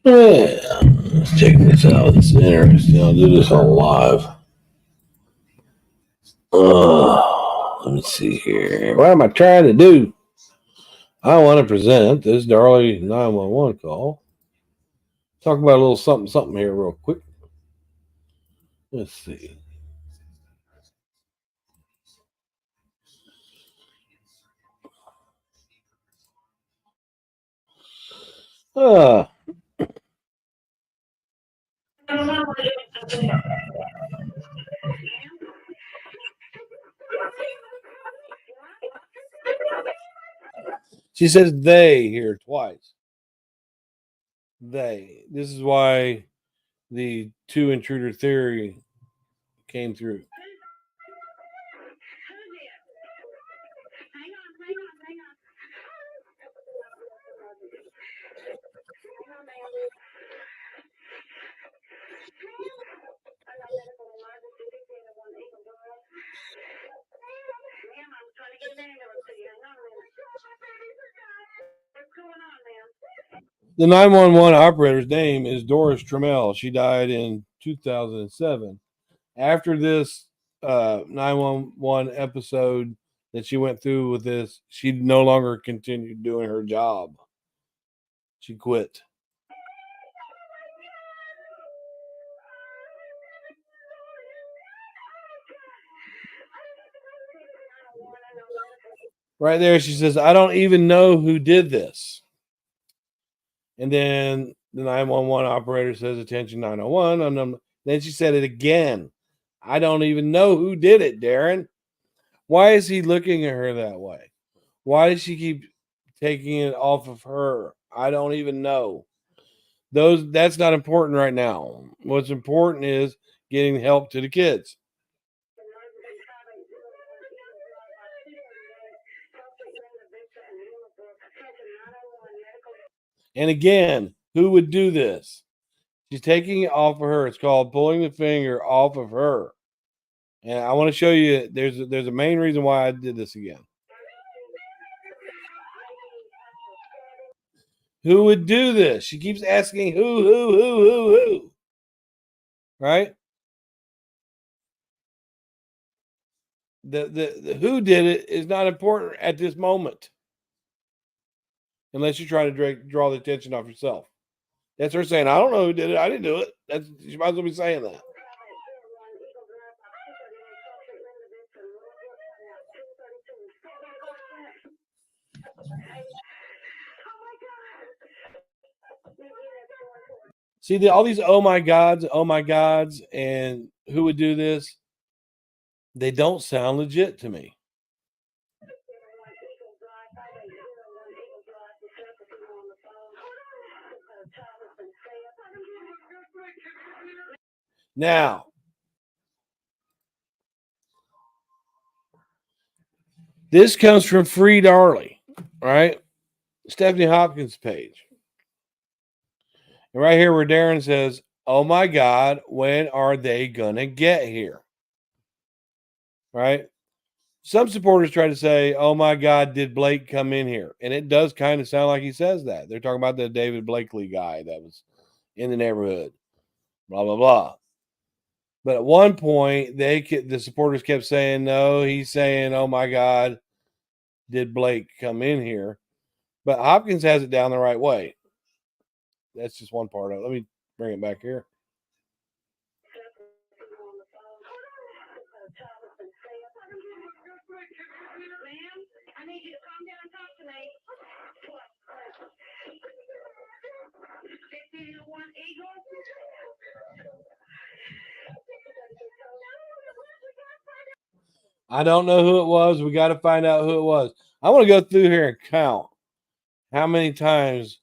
Yeah, let's check this out. It's interesting. I'll do this on live. Let me see here. What am I trying to do? I want to present this Darley 911 call. Talk about a little something here real quick. Let's see. Uh, she says they here twice. They. This is why the two intruder theory came through. The 911 operator's name is Doris Trammell. She died in 2007. After this 911 episode that she went through with this, she no longer continued doing her job. She quit. Right there, she says, I don't even know who did this. And then the 911 operator says, attention 901. And then she said it again. I don't even know who did it, Darren. Why is he looking at her that way? Why does she keep taking it off of her? I don't even know. That's not important right now. What's important is getting help to the kids. And again, who would do this? She's taking it off of her. It's called pulling the finger off of her. And I want to show you there's a main reason why I did this again. Who would do this? She keeps asking who. Right? The who did it is not important at this moment. Unless you're trying to draw the attention off yourself. That's her saying, I don't know who did it. I didn't do it. She might as well be saying that. See, all these oh my gods, and who would do this? They don't sound legit to me. Now, this comes from Free Darley, right? Stephanie Hopkins' page. And right here where Darren says, oh my God, when are they going to get here? Right? Some supporters try to say, oh my God, did Blake come in here? And it does kind of sound like he says that. They're talking about the David Blakely guy that was in the neighborhood, blah, blah, blah. But at one point, the supporters kept saying, no, he's saying, oh my God, did Blake come in here? But Hopkins has it down the right way. That's just one part of it. Let me bring it back here. I don't know who it was. We got to find out who it was. I want to go through here and count how many times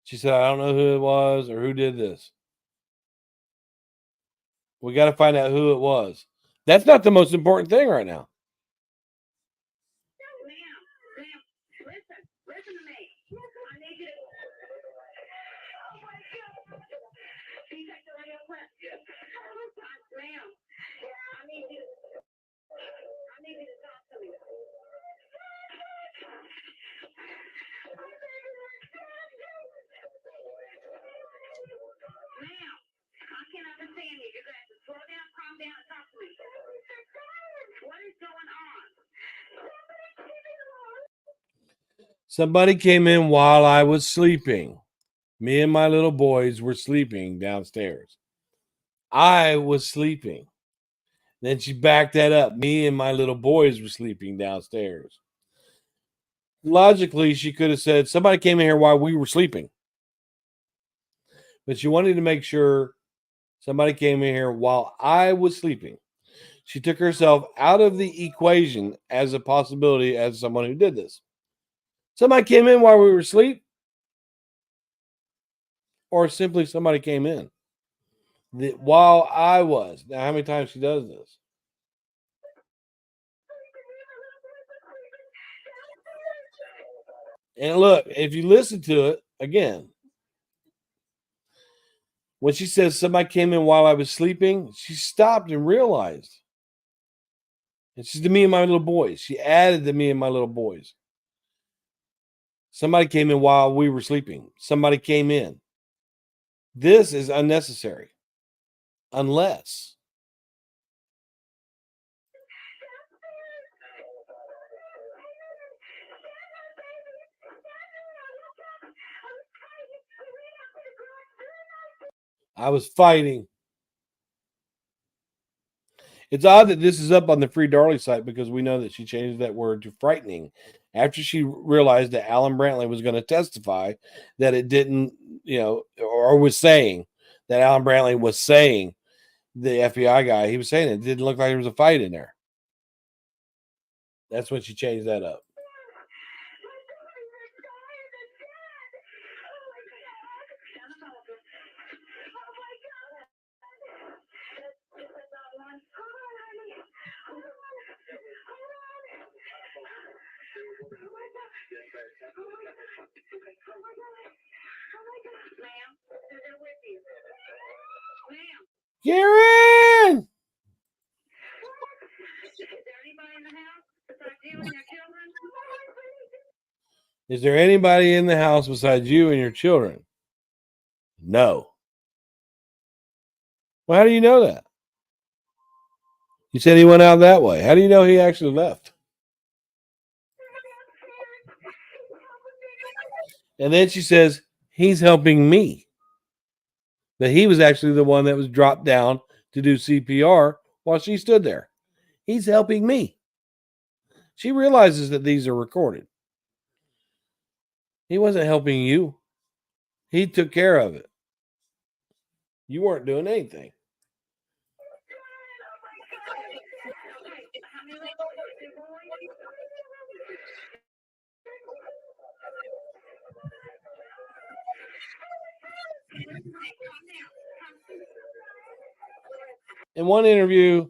she said, I don't know who it was or who did this. We got to find out who it was. That's not the most important thing right now. Somebody came in while I was sleeping. Me and my little boys were sleeping downstairs. I was sleeping. Then she backed that up. Me and my little boys were sleeping downstairs. Logically, she could have said, somebody came in here while we were sleeping. But she wanted to make sure somebody came in here while I was sleeping. She took herself out of the equation as a possibility as someone who did this. Somebody came in while we were asleep, or simply somebody came in while I was. Now, how many times she does this? And look, if you listen to it again, when she says somebody came in while I was sleeping, she stopped and realized. And she's to me and my little boys. She added to me and my little boys. Somebody came in while we were sleeping. Somebody came in. This is unnecessary. Unless I was fighting. It's odd that this is up on the Free Darley site because we know that she changed that word to frightening after she realized that Alan Brantley was going to testify that it didn't, or was saying that Alan Brantley was saying, the FBI guy, he was saying it didn't look like there was a fight in there. That's when she changed that up. Karen! Is there anybody in the house besides you and your children? No. Well, how do you know that? You said he went out that way. How do you know he actually left? And then she says, he's helping me. But he was actually the one that was dropped down to do CPR while she stood there. He's helping me. She realizes that these are recorded. He wasn't helping you. He took care of it. You weren't doing anything. In one interview,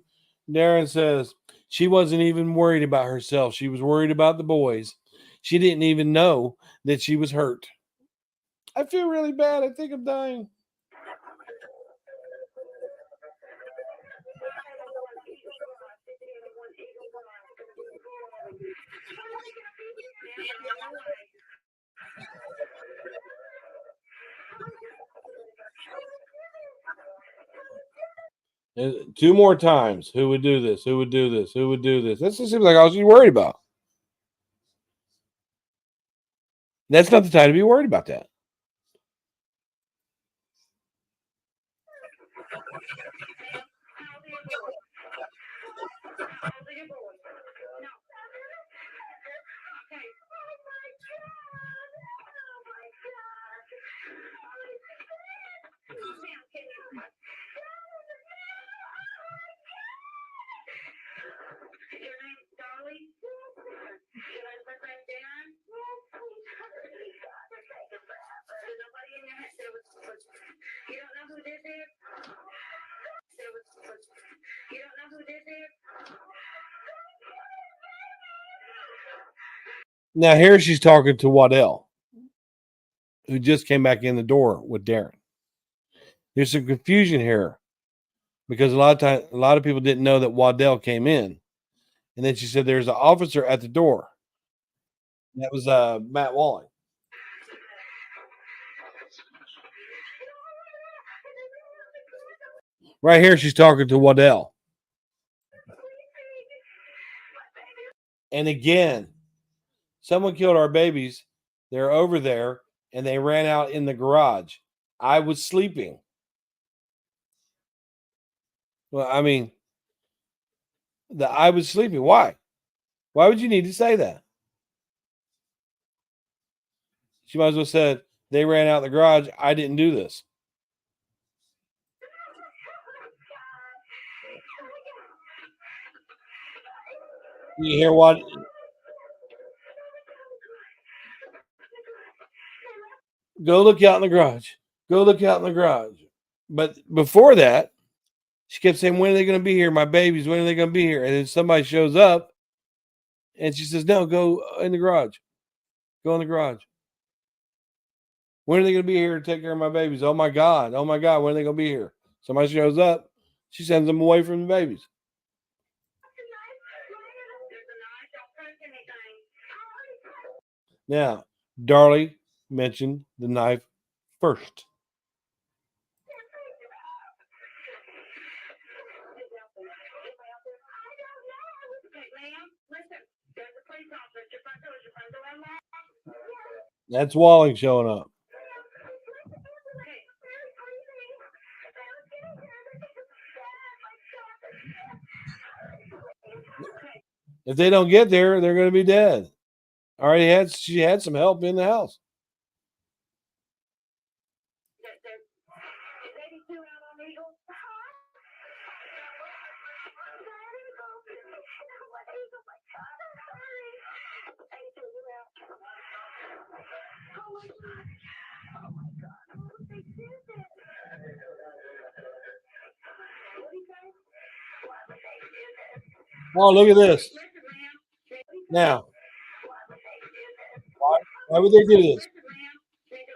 Darren says she wasn't even worried about herself. She was worried about the boys. She didn't even know that she was hurt. I feel really bad. I think I'm dying. Two more times. Who would do this? Who would do this? Who would do this? This just seems like all she's worried about. That's not the time to be worried about that. Now here she's talking to Waddell, who just came back in the door with Darren. There's some confusion here because a lot of people didn't know that Waddell came in, and then she said there's an officer at the door. That was Matt Walling. Right here, she's talking to Waddell. And again, someone killed our babies. They're over there and they ran out in the garage. I was sleeping. Well, I mean, I was sleeping. Why? Why would you need to say that? She might as well said they ran out the garage. I didn't do this. You hear what? Go look out in the garage. Go look out in the garage. But before that, she kept saying, when are they going to be here? My babies, when are they going to be here? And then somebody shows up and she says, no, go in the garage. Go in the garage. When are they going to be here to take care of my babies? Oh my God. Oh my God. When are they going to be here? Somebody shows up. She sends them away from the babies. Now, Darlie mentioned the knife first. That's Walling showing up. If they don't get there, they're going to be dead. She had some help in the house. Oh, look at this. Now, why would they do this?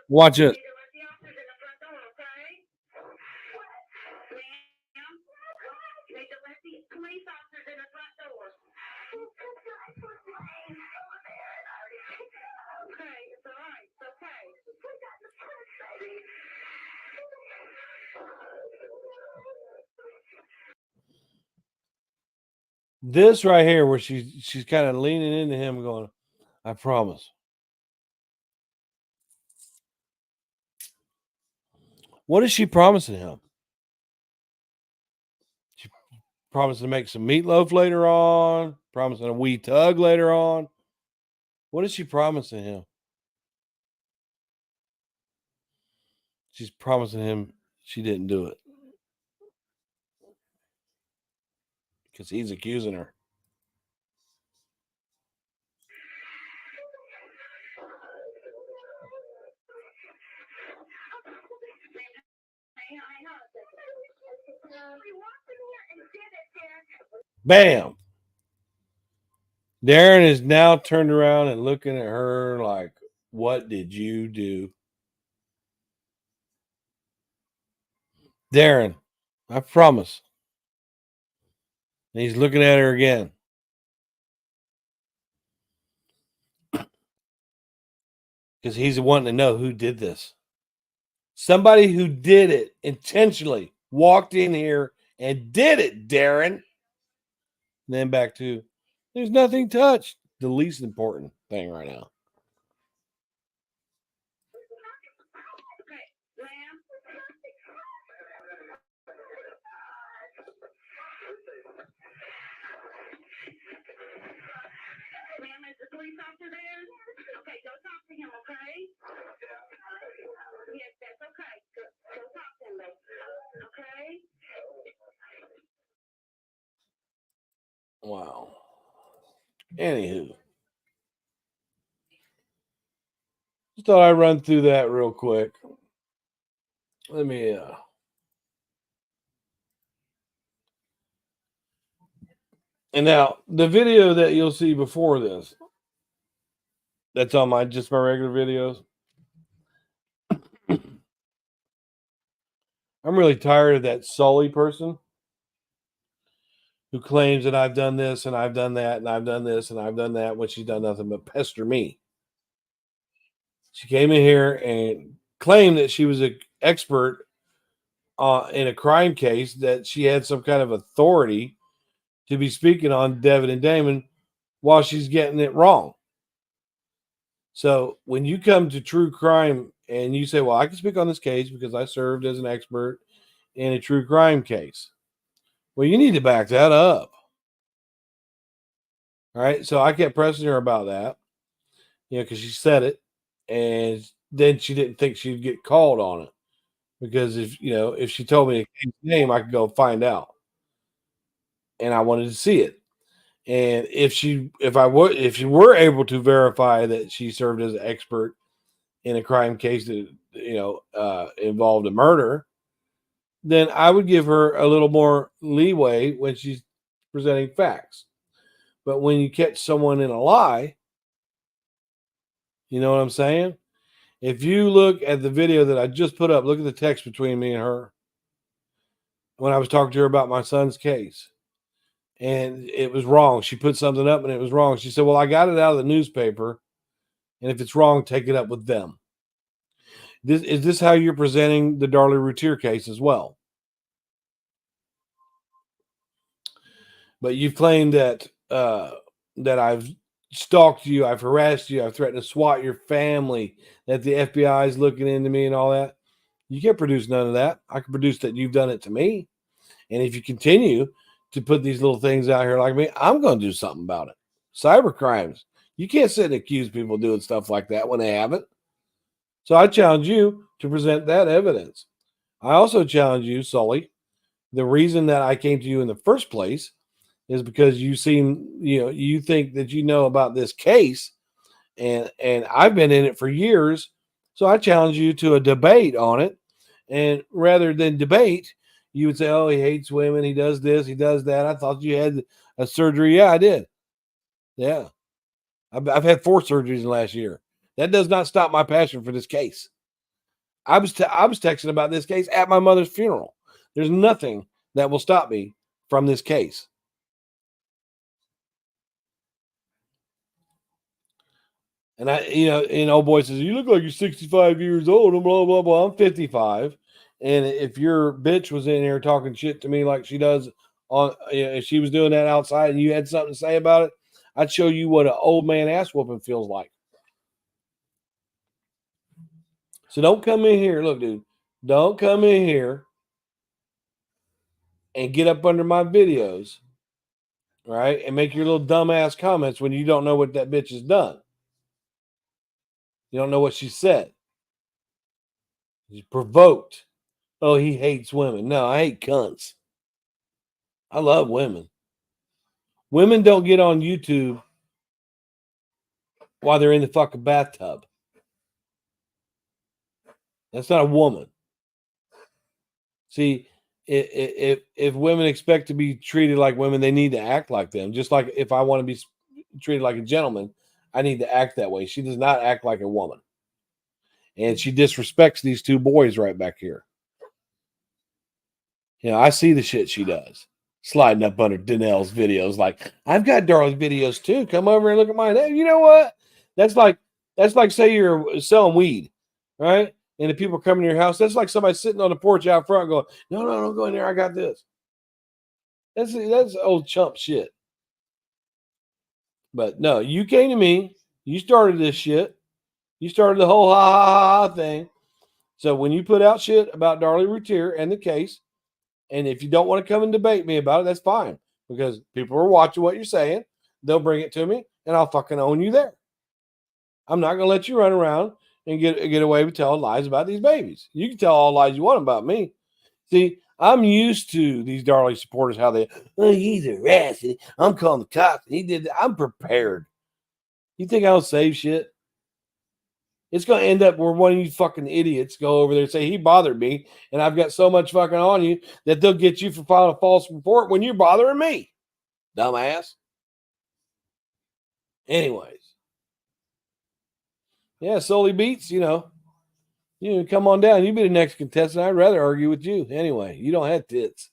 Watch it. This right here, where she's kind of leaning into him, going, "I promise." What is she promising him? She promising to make some meatloaf later on. Promising a wee tug later on. What is she promising him? She's promising him she didn't do it because he's accusing her. Bam. Darren is now turned around and looking at her like, what did you do? Darren, I promise. And he's looking at her again. Because he's wanting to know who did this. Somebody who did it intentionally walked in here and did it, Darren. And then back to, there's nothing touched. The least important thing right now. Ma'am, is the police officer there? Okay, go talk to him, okay? Yes, that's okay. Go talk to him, okay? Wow. Anywho. Just thought I'd run through that real quick. Let me and now the video that you'll see before this, that's on my regular videos. I'm really tired of that Sully person who claims that I've done this and I've done that and I've done this and I've done that when she's done nothing but pester me. She came in here and claimed that she was an expert in a crime case, that she had some kind of authority to be speaking on Devin and Damon while she's getting it wrong. So when you come to true crime and you say, well, I can speak on this case because I served as an expert in a true crime case. Well, you need to back that up. All right. So I kept pressing her about that, because she said it. And then she didn't think she'd get called on it. Because if she told me a case name, I could go find out. And I wanted to see it. And if she were able to verify that she served as an expert in a crime case that involved a murder, then I would give her a little more leeway when she's presenting facts. But when you catch someone in a lie, you know what I'm saying? If you look at the video that I just put up, look at the text between me and her when I was talking to her about my son's case. And it was wrong. She put something up and it was wrong. She said, well, I got it out of the newspaper. And if it's wrong, take it up with them. Is this how you're presenting the Darlie Routier case as well? But you've claimed that that I've stalked you, I've harassed you, I've threatened to SWAT your family, that the FBI is looking into me and all that. You can't produce none of that. I can produce that you've done it to me. And if you continue to put these little things out here like me, I'm going to do something about it. Cyber crimes. You can't sit and accuse people of doing stuff like that when they haven't. So I challenge you to present that evidence. I also challenge you, Sully. The reason that I came to you in the first place is because you think that you know about this case, and I've been in it for years. So I challenge you to a debate on it. And rather than debate, you would say, oh, he hates women. He does this. He does that. I thought you had a surgery. Yeah, I did. Yeah. I've had 4 surgeries in the last year. That does not stop my passion for this case. I was texting about this case at my mother's funeral. There's nothing that will stop me from this case. And old boy says, you look like you're 65 years old, and blah, blah, blah. I'm 55. And if your bitch was in here talking shit to me like she does if she was doing that outside and you had something to say about it, I'd show you what an old man ass whooping feels like. So don't come in here. Look, dude, don't come in here and get up under my videos, right? And make your little dumbass comments when you don't know what that bitch has done. You don't know what she said. She's provoked. Oh, he hates women. No, I hate cunts. I love women. Women don't get on YouTube while they're in the fucking bathtub. That's not a woman. See, if women expect to be treated like women, they need to act like them. Just like if I want to be treated like a gentleman, I need to act that way. She does not act like a woman. And she disrespects these 2 boys right back here. I see the shit she does. Sliding up under Danelle's videos like, I've got Darlie's videos too. Come over and look at mine. Hey, you know what? That's like say you're selling weed, right? And the people coming to your house, that's like somebody sitting on the porch out front going, no, don't go in there. I got this. That's old chump shit. But no, you came to me. You started this shit. You started the whole ha ha ha thing. So when you put out shit about Darlie Routier and the case, and if you don't want to come and debate me about it, that's fine. Because people are watching what you're saying. They'll bring it to me, and I'll fucking own you there. I'm not going to let you run around and get away with telling lies about these babies. You can tell all lies you want about me. See, I'm used to these Darlie supporters, how he's arrested. I'm calling the cops. He did that. I'm prepared. You think I don't save shit? It's going to end up where one of you fucking idiots go over there and say, he bothered me, and I've got so much fucking on you that they'll get you for filing a false report when you're bothering me. Dumbass. Anyways. Yeah, Sully Beats, you come on down. You be the next contestant. I'd rather argue with you. Anyway, you don't have tits.